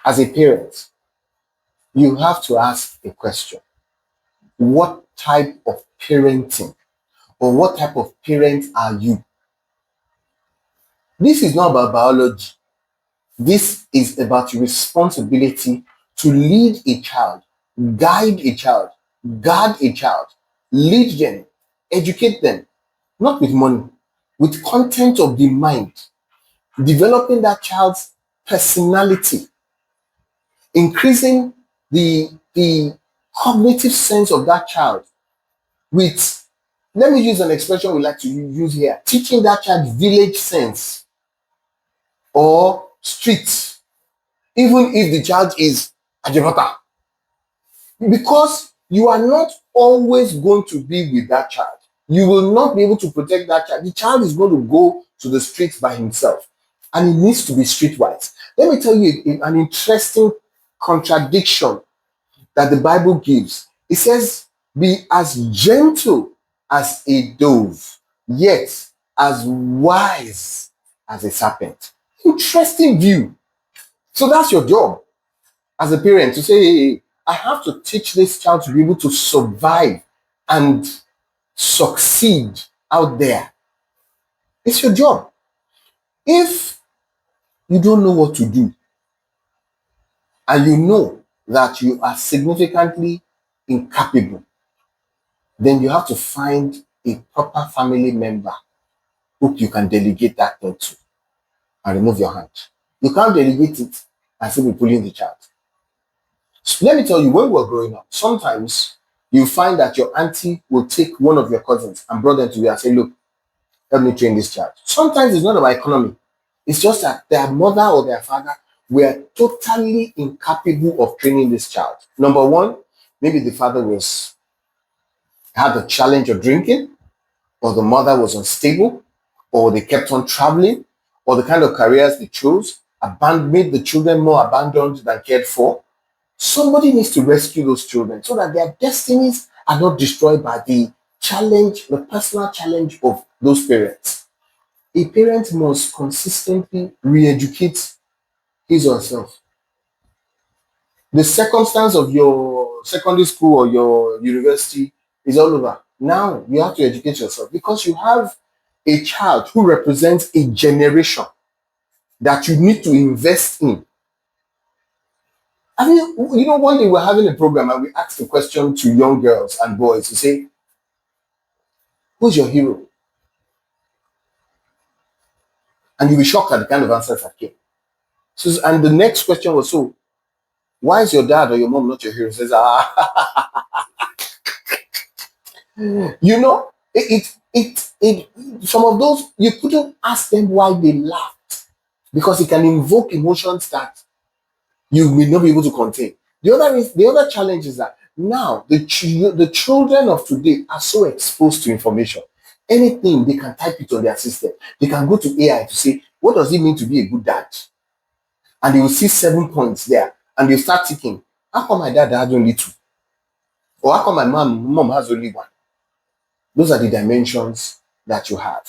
as a parent, you have to ask a question. What type of parenting or what type of parent are you? This is not about biology. This is about responsibility to lead a child, guide a child, guard a child, lead them, educate them, not with money, with content of the mind, developing that child's personality, increasing the cognitive sense of that child with, let me use an expression we like to use here, teaching that child village sense or street, even if the child is Ajibata. Because you are not always going to be with that child. You will not be able to protect that child. The child is going to go to the streets by himself, and he needs to be streetwise. Let me tell you an interesting contradiction that the Bible gives. It says, be as gentle as a dove, yet as wise as a serpent. Interesting view. So that's your job as a parent, to say, hey, I have to teach this child to be able to survive and succeed out there. It's your job. If you don't know what to do, and you know that you are significantly incapable, then you have to find a proper family member who you can delegate that thing to and remove your hand. You can't delegate it and still be pulling the child. So let me tell you, when we were growing up, sometimes you find that your auntie will take one of your cousins and bring them to you and say, look, help me train this child. Sometimes it's not about economy. It's just that their mother or their father were totally incapable of training this child. Number one, maybe the father had a challenge of drinking, or the mother was unstable, or they kept on traveling, or the kind of careers they chose made the children more abandoned than cared for. Somebody needs to rescue those children so that their destinies are not destroyed by the challenge, the personal challenge of those parents. A parent must consistently re-educate his or herself. The circumstance of your secondary school or your university is all over. Now you have to educate yourself because you have a child who represents a generation that you need to invest in. I mean, one day we're having a program and we asked a question to young girls and boys to say, who's your hero? And you'll be shocked at the kind of answers that came. So, and the next question was, so why is your dad or your mom not your hero? Says, you know, some of those, you couldn't ask them why they laughed because it can invoke emotions that you may not be able to contain. The other challenge is that now the children of today are so exposed to information. Anything, they can type it on their system. They can go to AI to say, what does it mean to be a good dad? And they will see 7 points there. And they start thinking, how come my dad has only 2? Or how come my mom has only 1? Those are the dimensions that you have.